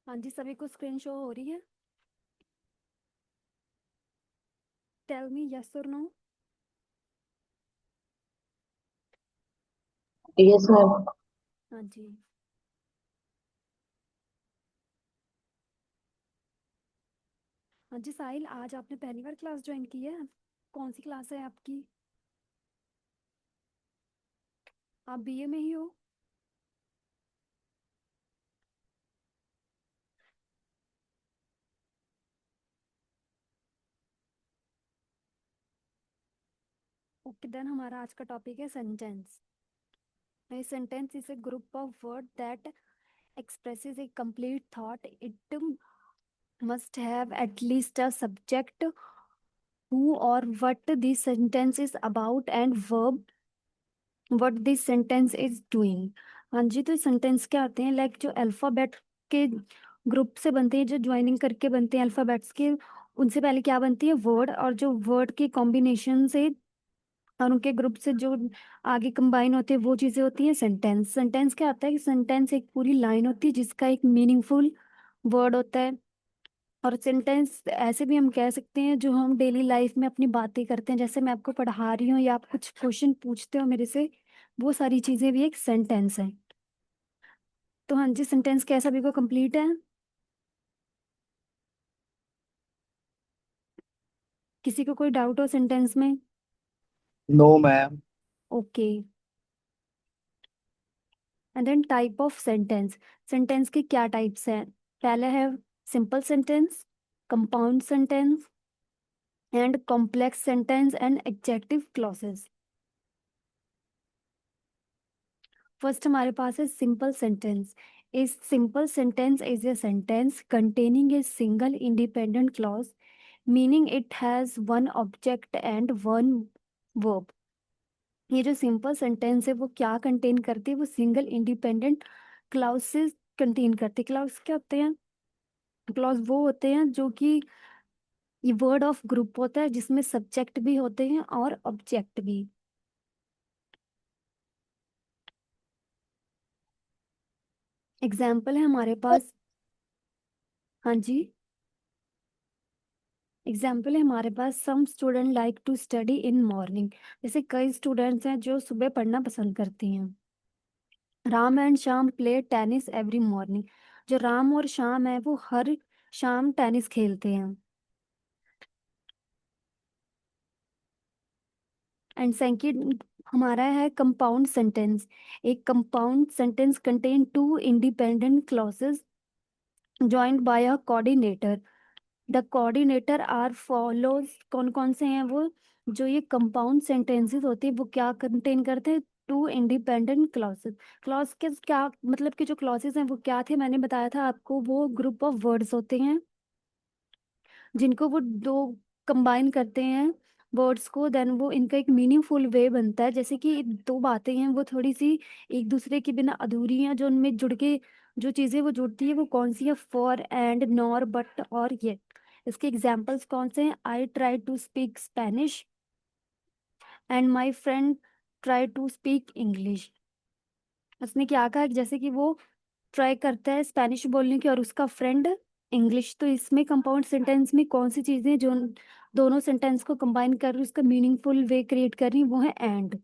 हाँ जी, सभी को स्क्रीन शो हो रही है। टेल मी यस और नो। Yes ma'am. हाँ जी। हाँ जी साहिल, आज आपने पहली बार क्लास ज्वाइन की है। कौन सी क्लास है आपकी? आप बीए में ही हो? ओके देन, हमारा आज का टॉपिक है sentence. A sentence is a group of words that expresses a complete thought. It must have at least a subject, who or what the sentence is about, and verb, what this sentence is doing। हाँ जी, तो sentence क्या आते हैं? Like जो alphabet के group से बनते हैं, जो ज्वाइनिंग करके बनते हैं अल्फाबेट्स के, उनसे पहले क्या बनती है? वर्ड। और जो वर्ड के कॉम्बिनेशन से और उनके ग्रुप से जो आगे कंबाइन होते हैं, वो चीजें होती हैं सेंटेंस। सेंटेंस क्या होता है कि सेंटेंस एक पूरी लाइन होती है जिसका एक मीनिंगफुल वर्ड होता है। और सेंटेंस ऐसे भी हम कह सकते हैं जो हम डेली लाइफ में अपनी बातें करते हैं, जैसे मैं आपको पढ़ा रही हूँ या आप कुछ क्वेश्चन पूछते हो मेरे से, वो सारी चीजें भी एक सेंटेंस है। तो हाँ जी, सेंटेंस कैसा भी को कंप्लीट है? किसी को कोई डाउट हो सेंटेंस में? No ma'am. Okay. And then type of sentence. Sentence के क्या टाइप्स हैं? पहला है simple sentence, compound sentence, and complex sentence, and adjective clauses. First हमारे पास है simple sentence. A simple sentence is a sentence containing a single independent clause, meaning it has one object and one verb. ये जो simple sentence है वो क्या contain करती है? वो सिंगल इंडिपेंडेंट क्लाउसेस कंटेन करती है। क्लाउस क्या होते हैं? क्लॉज वो होते हैं जो कि ये वर्ड ऑफ ग्रुप होता है जिसमें सब्जेक्ट भी होते हैं और ऑब्जेक्ट भी। एग्जाम्पल है हमारे पास। हाँ जी। एग्जाम्पल है हमारे पास, some student like to study in morning. जैसे कई स्टूडेंट्स हैं जो सुबह पढ़ना पसंद करते हैं। Ram and Shyam play tennis every morning. जो राम और श्याम है वो हर शाम टेनिस खेलते हैं। एंड सेकंड हमारा है कंपाउंड सेंटेंस। एक compound sentence contain two independent clauses joined by a coordinator. The coordinator are follows. कौन कौन से हैं वो? जो ये कंपाउंड सेंटेंसेस होती है वो क्या कंटेन करते हैं? To independent clauses. क्लॉज के क्या मतलब कि जो क्लॉसेस हैं वो क्या थे? मैंने बताया था आपको, वो ग्रुप ऑफ वर्ड्स होते हैं जिनको वो दो कंबाइन करते हैं वर्ड्स को, देन वो इनका एक मीनिंगफुल वे बनता है। जैसे कि दो बातें हैं वो थोड़ी सी एक दूसरे के बिना अधूरी हैं, जो उनमें जुड़ के जो चीजें वो जुड़ती है वो कौन सी है? फॉर, एंड, नॉर, बट और येट। इसके एग्जाम्पल्स कौन से हैं? I try to speak Spanish and my friend try to speak English. उसने क्या कहा कि जैसे कि वो ट्राई करता है स्पेनिश बोलने की और उसका फ्रेंड इंग्लिश। तो इसमें कंपाउंड सेंटेंस में कौन सी चीजें जो दोनों सेंटेंस को कंबाइन कर रही उसका मीनिंगफुल वे क्रिएट कर रही, वो है एंड।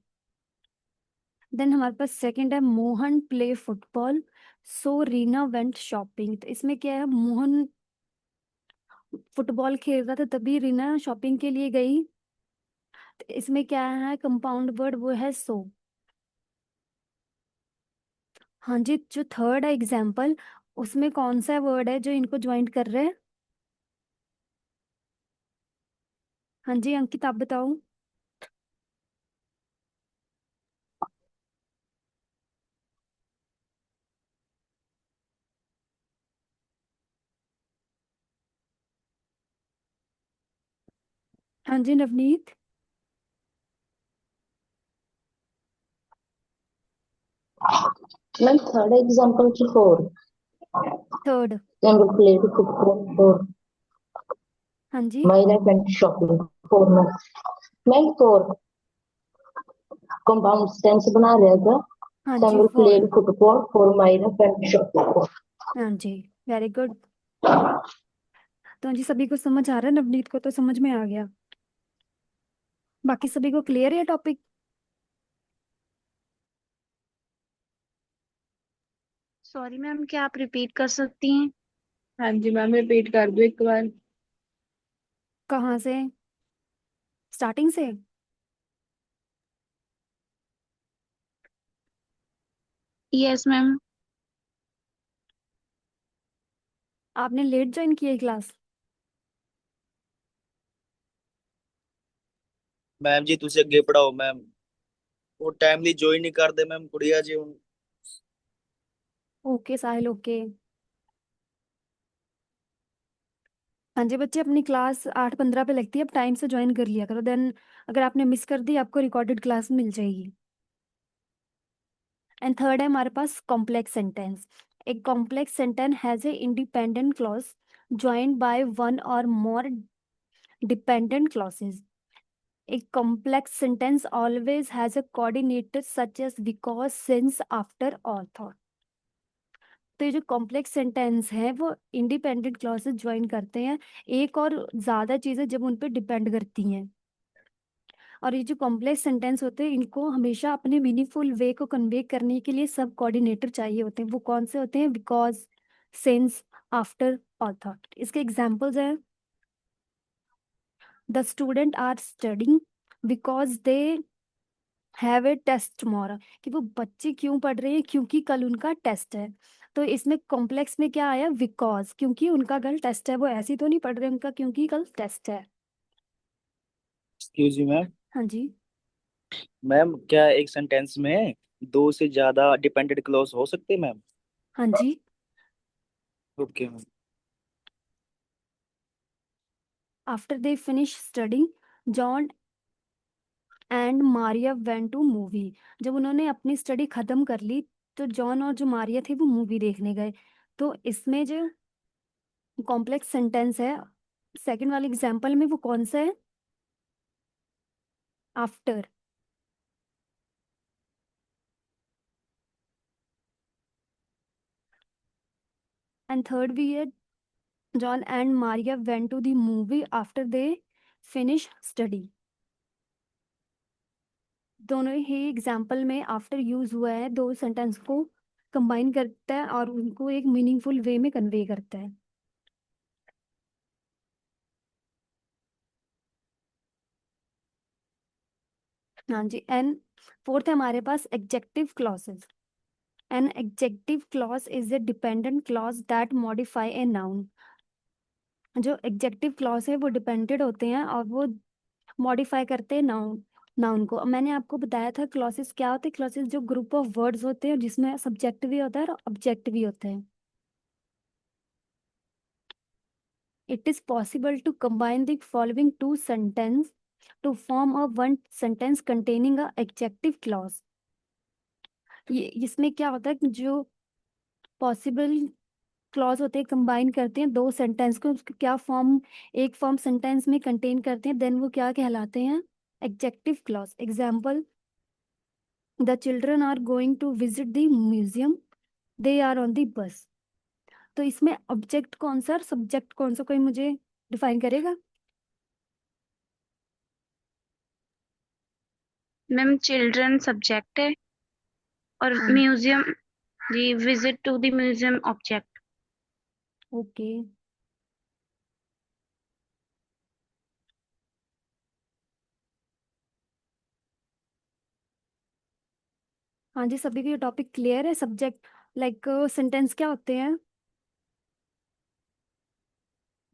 देन हमारे पास सेकंड है मोहन प्ले फुटबॉल सो रीना वेंट शॉपिंग। तो इसमें क्या है? मोहन फुटबॉल खेल रहा था तभी रीना शॉपिंग के लिए गई। तो इसमें क्या है कंपाउंड वर्ड? वो है सो। हाँ जी, जो थर्ड है एग्जाम्पल, उसमें कौन सा वर्ड है जो इनको ज्वाइन कर रहे हैं? हाँ जी अंकित, आप बताओ। हाँ जी नवनीत। मैम थर्ड एग्जांपल की four third. Single plate football four हाँ जी। Myra went shopping four ma'am four compound sense बना रहेगा। हाँ जी single four. Plate football four Myra went shopping. हाँ जी। Very good. तो जी सभी को समझ आ रहा है, नवनीत को तो समझ में आ गया। बाकी सभी को क्लियर है टॉपिक? सॉरी मैम, क्या आप रिपीट कर सकती हैं? हाँ जी मैम, रिपीट कर दो एक बार। कहाँ से? स्टार्टिंग से? Yes ma'am. आपने लेट ज्वाइन की है क्लास? मैम जी तुसी अगे पढ़ाओ मैम। वो टाइमली ज्वाइन नहीं करते मैम गुड़िया जी हूँ। ओके साहिल, ओके। हाँ जी बच्चे, अपनी क्लास 8:15 पे लगती है, अब टाइम से ज्वाइन कर लिया करो, देन अगर आपने मिस कर दी आपको रिकॉर्डेड क्लास मिल जाएगी। एंड थर्ड है हमारे पास कॉम्प्लेक्स सेंटेंस। एक complex sentence has a independent clause joined by one or more dependent clauses. A complex sentence always has a coordinator such as because, since, after, author. तो ये जो complex sentence है वो independent clauses join करते हैं, एक और ज्यादा चीजें जब उन पे डिपेंड करती हैं। और ये जो कॉम्प्लेक्स सेंटेंस होते हैं इनको हमेशा अपने मीनिंगफुल वे को कन्वे करने के लिए सब कोऑर्डिनेटर चाहिए होते हैं। वो कौन से होते हैं? Because, since, after, author. इसके एग्जांपल्स हैं, the student are studying because they have a test tomorrow. कि वो बच्चे क्यों पढ़ रहे हैं? क्योंकि कल उनका टेस्ट है। तो इसमें कॉम्प्लेक्स में क्या आया? बिकॉज, क्योंकि उनका कल टेस्ट है। वो ऐसे तो नहीं पढ़ रहे उनका क्योंकि कल टेस्ट है। Excuse me ma'am. हाँ जी। मैम क्या एक सेंटेंस में दो से ज्यादा डिपेंडेंट क्लॉज हो सकते हैं मैम? हाँ जी। Okay ma'am. After they finish studying, John and Maria went to movie. जब उन्होंने अपनी स्टडी खत्म कर ली तो जॉन और जो मारिया थे वो मूवी देखने गए। तो इसमें जो कॉम्प्लेक्स सेंटेंस है सेकंड वाले एग्जांपल में, वो कौन सा है? आफ्टर। एंड थर्ड भी है, John and Maria went to the movie after they finish study. दोनों ही एग्जाम्पल में आफ्टर यूज हुआ है, दो सेंटेंस को कंबाइन करता है और उनको एक मीनिंगफुल वे में कन्वे करता है। हाँ जी। एंड फोर्थ है हमारे पास adjective clauses. An adjective clause is a dependent clause that modify a noun. जो एग्जेक्टिव क्लॉज है वो डिपेंडेंट होते हैं और वो मॉडिफाई करते हैं नाउन नाउन को। अब मैंने आपको बताया था क्लॉसेस क्या होते हैं। क्लॉसेस जो ग्रुप ऑफ वर्ड्स होते हैं जिसमें सब्जेक्ट भी होता है और ऑब्जेक्ट भी होते हैं। It is possible to combine the following two sentence to form a one sentence containing a adjective clause. ये इसमें क्या होता है कि जो पॉसिबल क्लॉज होते हैं कंबाइन करते हैं दो सेंटेंस को, उसको क्या फॉर्म, एक फॉर्म सेंटेंस में कंटेन करते हैं, देन वो क्या कहलाते हैं? Adjective clause. Example, the children are going to visit the museum, they are on the bus. तो इसमें ऑब्जेक्ट कौन सा और सब्जेक्ट कौन सा, कोई मुझे डिफाइन करेगा? मैम चिल्ड्रन सब्जेक्ट है और हाँ। म्यूजियम, जी visit to the museum object. Okay. हाँ जी, सभी को ये टॉपिक क्लियर है? सब्जेक्ट लाइक सेंटेंस क्या होते हैं?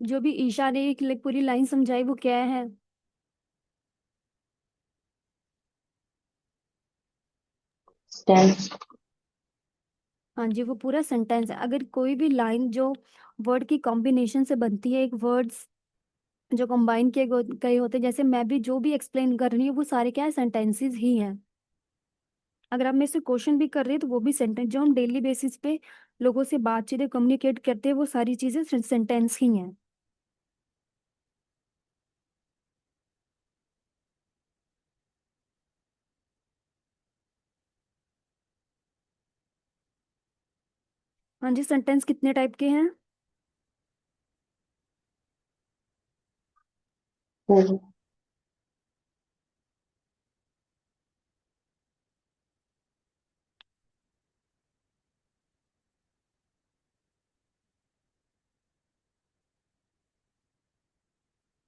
जो भी ईशा ने एक पूरी लाइन समझाई वो क्या है? Stands. हाँ जी, वो पूरा सेंटेंस है। अगर कोई भी लाइन जो वर्ड की कॉम्बिनेशन से बनती है, एक वर्ड्स जो कंबाइन किए गए होते हैं, जैसे मैं भी जो भी एक्सप्लेन कर रही हूँ वो सारे क्या है? सेंटेंसेस ही हैं। अगर आप मेरे से क्वेश्चन भी कर रहे हैं तो वो भी सेंटेंस, जो हम डेली बेसिस पे लोगों से बातचीत कम्युनिकेट करते हैं वो सारी चीजें सेंटेंस ही हैं। हाँ जी, सेंटेंस कितने टाइप के हैं? हम्म,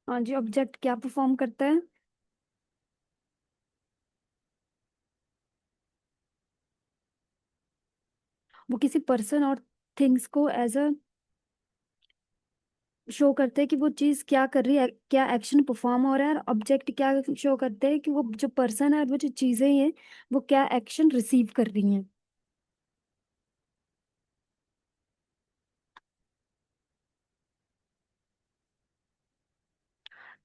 हाँ जी, ऑब्जेक्ट क्या परफॉर्म करता है? वो किसी पर्सन और थिंग्स को एज अ शो करते हैं कि वो चीज क्या कर रही है, क्या एक्शन परफॉर्म हो रहा है। ऑब्जेक्ट क्या शो करते हैं कि वो जो पर्सन है और वो जो चीजें हैं वो क्या एक्शन रिसीव कर रही हैं।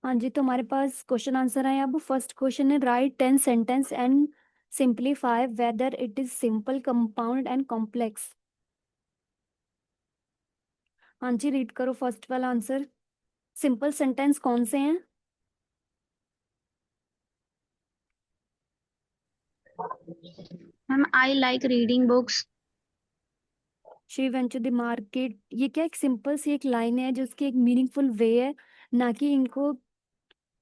हाँ जी, तो हमारे पास क्वेश्चन आंसर है। अब फर्स्ट क्वेश्चन है, right 10 sentence and simplify whether it is simple, compound and complex. हाँ जी, रीड करो फर्स्ट वाला आंसर। सिंपल सेंटेंस कौन से हैं? Ma'am I like reading books. She went to the market, ये क्या एक सिंपल सी एक लाइन है जो उसकी एक मीनिंगफुल वे है, ना कि इनको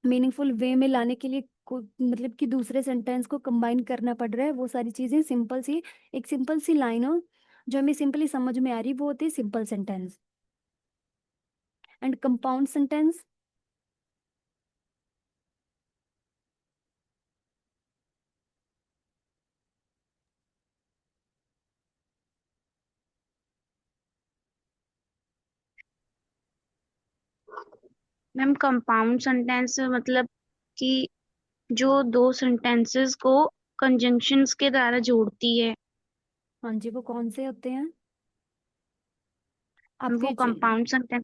मीनिंगफुल वे में लाने के लिए मतलब कि दूसरे सेंटेंस को कंबाइन करना पड़ रहा है। वो सारी चीजें सिंपल सी, एक सिंपल सी लाइन हो जो हमें सिंपली समझ में आ रही, वो होती है simple sentence. And compound sentence, ma'am compound sentence मतलब कि जो दो सेंटेंसेस को कंजंक्शंस के द्वारा जोड़ती है, हाँ जी, वो कौन से होते हैं वो आपके कंपाउंड सेंटेंस।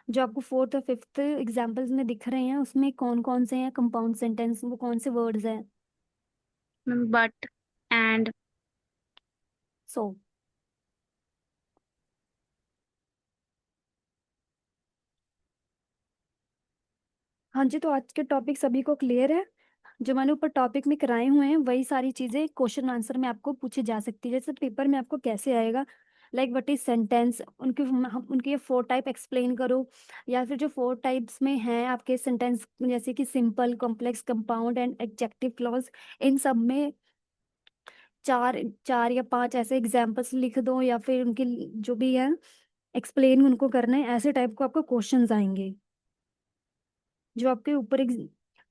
जो आपको फोर्थ और फिफ्थ एग्जाम्पल्स में दिख रहे हैं उसमें कौन कौन से हैं कंपाउंड सेंटेंस, वो कौन से वर्ड्स हैं? Ma'am but and. सो हाँ जी, तो आज के टॉपिक सभी को क्लियर है? जो मैंने ऊपर टॉपिक में कराए हुए हैं वही सारी चीजें क्वेश्चन आंसर में आपको पूछी जा सकती है। जैसे पेपर में आपको कैसे आएगा, लाइक व्हाट इज सेंटेंस, उनके उनके ये 4 टाइप एक्सप्लेन करो, या फिर जो 4 टाइप्स में हैं आपके सेंटेंस, जैसे कि simple, complex, compound and adjective clause, इन सब में चार चार या 5 ऐसे एग्जाम्पल्स लिख दो, या फिर उनके जो भी है एक्सप्लेन उनको करना है, ऐसे टाइप को आपको क्वेश्चंस आएंगे। जो आपके ऊपर एक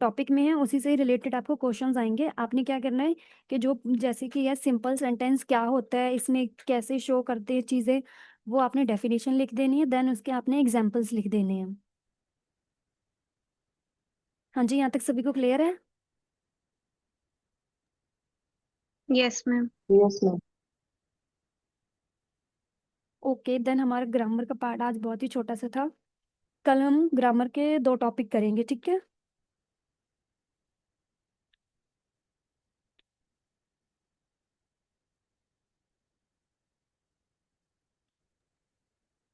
टॉपिक में है उसी से रिलेटेड आपको क्वेश्चंस आएंगे। आपने क्या करना है कि जो जैसे कि यह सिंपल सेंटेंस क्या होता है, इसमें कैसे शो करते हैं चीज़ें, वो आपने डेफिनेशन लिख देनी है, देन उसके आपने एग्जाम्पल्स लिख देने हैं। हाँ जी, यहाँ तक सभी को क्लियर है? Yes ma'am. Yes ma'am. Okay, then हमारा ग्रामर का पार्ट आज बहुत ही छोटा सा था। कल हम ग्रामर के 2 टॉपिक करेंगे, ठीक है?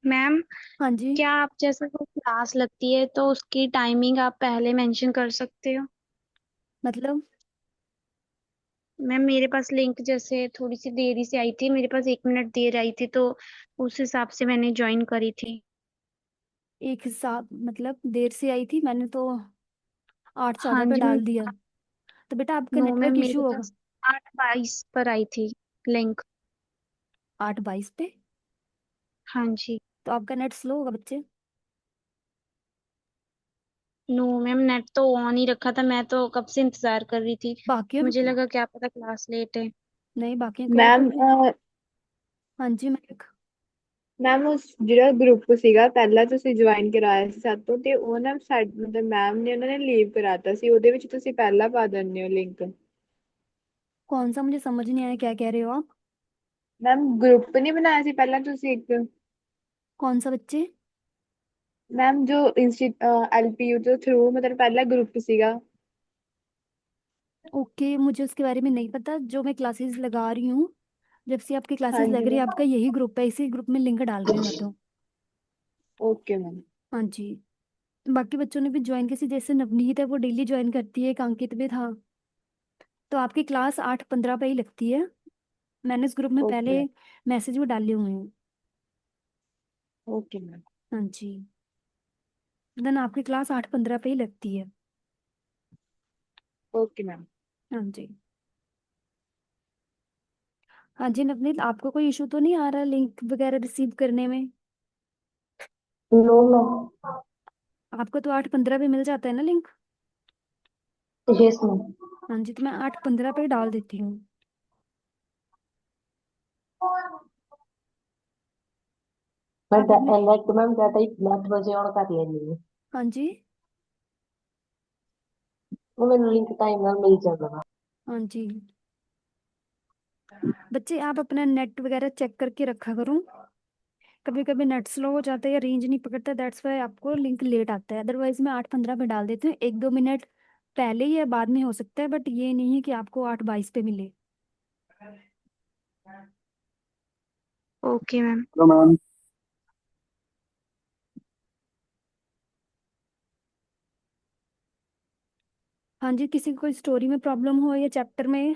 मैम हाँ जी, क्या आप जैसे कोई क्लास लगती है तो उसकी टाइमिंग आप पहले मेंशन कर सकते हो? मतलब मैम मेरे पास लिंक जैसे थोड़ी सी देरी से आई थी, मेरे पास 1 मिनट देर आई थी, तो उस हिसाब से मैंने ज्वाइन करी थी। एक हिसाब मतलब देर से आई थी, मैंने तो 8:14 हाँ पे जी मैम। डाल दिया। तो बेटा आपका नो मैम, नेटवर्क मेरे इशू होगा। पास 8:22 पर आई थी लिंक। 8:22 पे? हाँ जी। तो आपका नेट स्लो होगा बच्चे। नो मैम, नेट तो ऑन ही रखा था, मैं तो कब से इंतजार कर रही थी। बाकियों मुझे में लगा क्या पता क्लास लेट है। नहीं, बाकी को मैम तो हाँ जी मैं ਮੈਮ ਉਸ ਜਿਹੜਾ ਗਰੁੱਪ ਸੀਗਾ ਪਹਿਲਾਂ ਤੁਸੀਂ ਜੁਆਇਨ ਕਰਾਇਆ ਸੀ ਸਾਤੋਂ ਤੇ ਉਹ ਨਾ ਮਤਲਬ ਮੈਮ ਨੇ ਉਹਨਾਂ ਨੇ ਲੀਵ ਕਰਾਤਾ ਸੀ ਉਹਦੇ ਵਿੱਚ ਤੁਸੀਂ ਪਹਿਲਾਂ ਪਾ ਦਿੰਦੇ ਹੋ ਲਿੰਕ। कौन सा, मुझे समझ नहीं आया क्या कह रहे हो आप? ਮੈਮ ਗਰੁੱਪ ਨਹੀਂ ਬਣਾਇਆ ਸੀ ਪਹਿਲਾਂ ਤੁਸੀਂ ਇੱਕ? कौन सा बच्चे? ਮੈਮ ਜੋ ਐਲਪੀਯੂ ਦੇ ਥਰੂ ਮਤਲਬ ਪਹਿਲਾ ਗਰੁੱਪ ਸੀਗਾ। ओके, मुझे उसके बारे में नहीं पता। जो मैं क्लासेस लगा रही हूँ, जब से आपकी क्लासेस ਹਾਂਜੀ लग रही है, ਮੈਮ। आपका यही ग्रुप है, इसी ग्रुप में लिंक डाल रही हूँ मैं तो। Okay ma'am. हाँ जी, बाकी बच्चों ने भी ज्वाइन किसी, जैसे नवनीत है वो डेली ज्वाइन करती है, एक अंकित भी था। तो आपकी क्लास 8:15 पे ही लगती है। मैंने इस ग्रुप में ਓਕੇ पहले मैसेज भी डाले हुए हैं। Okay ma'am. हाँ जी। देन आपकी क्लास 8:15 पे ही लगती है। Okay ma'am. हाँ जी। हाँ जी नवनीत, आपको कोई इशू तो नहीं आ रहा लिंक वगैरह रिसीव करने में? No ma'am. आपको तो 8:15 पे मिल जाता है ना लिंक? Yes ma'am. हाँ जी, तो मैं 8:15 पे ही डाल देती हूँ। मैं आप अपने नेट मैम डाटा ही 8 ਵਜੇ ऑन कर लेनी है। हाँ जी। वो मैंने लिंक टाइम ਨਾਲ मिल जाएगा। हाँ जी बच्चे, आप अपना नेट वगैरह चेक करके रखा करो। कभी कभी नेट स्लो हो जाता है या रेंज नहीं पकड़ता, दैट्स वाई आपको लिंक लेट आता है। अदरवाइज मैं 8:15 पे डाल देती हूँ, 1-2 मिनट पहले या बाद में हो सकता है, बट ये नहीं है कि आपको 8:22 पे मिले। Okay ma'am. तो मैम हाँ जी, किसी को कोई स्टोरी में प्रॉब्लम हो या चैप्टर में?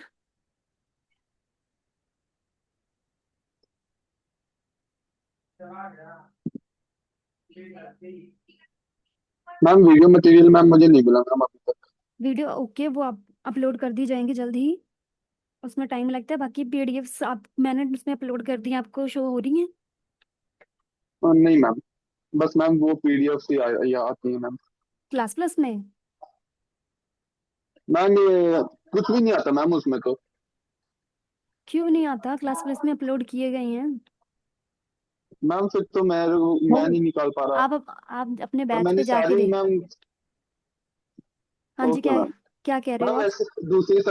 मैम वीडियो मटेरियल मैम मुझे नहीं मिला मैम अभी तक। वीडियो ओके, वो आप अपलोड कर दी जाएंगी जल्द ही। उसमें टाइम लगता है। बाकी पीडीएफ्स आप मैंने उसमें अपलोड कर दी हैं, आपको शो हो रही हैं? नहीं मैम, बस मैम वो पीडीएफ से या आती है मैम। क्लास प्लस में? मैम ये कुछ भी नहीं आता मैम उसमें तो। क्यों नहीं आता? क्लास प्लस में अपलोड किए गए हैं। मैम फिर तो मैं मैम नहीं निकाल पा रहा। आप अपने और बैच मैंने पे जाके सारी देख। मैम। हाँ जी, ओके क्या मैम। क्या कह रहे हो मैम आप? वैसे दूसरे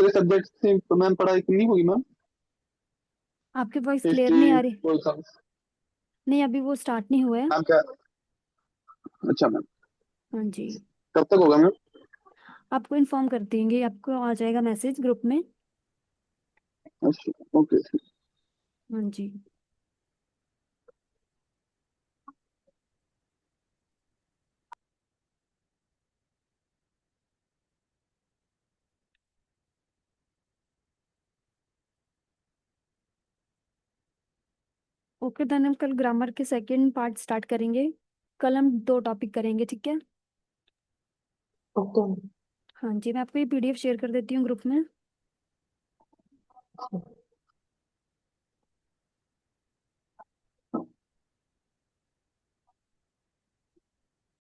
सब्जेक्ट्स की तो मैम पढ़ाई नहीं होगी मैम। आपकी वॉइस क्लियर हिस्ट्री नहीं आ रही। कोई सा। नहीं, अभी वो स्टार्ट नहीं हुआ है। मैम क्या। अच्छा मैम। हाँ जी, कब तक होगा मैम। आपको इन्फॉर्म कर देंगे, आपको आ जाएगा मैसेज ग्रुप में। अच्छा ओके। हाँ जी। ओके, देन हम कल ग्रामर के सेकंड पार्ट स्टार्ट करेंगे। कल हम 2 टॉपिक करेंगे, ठीक है? ओके हाँ जी, मैं आपको ये पीडीएफ शेयर कर देती हूँ ग्रुप में। मैम।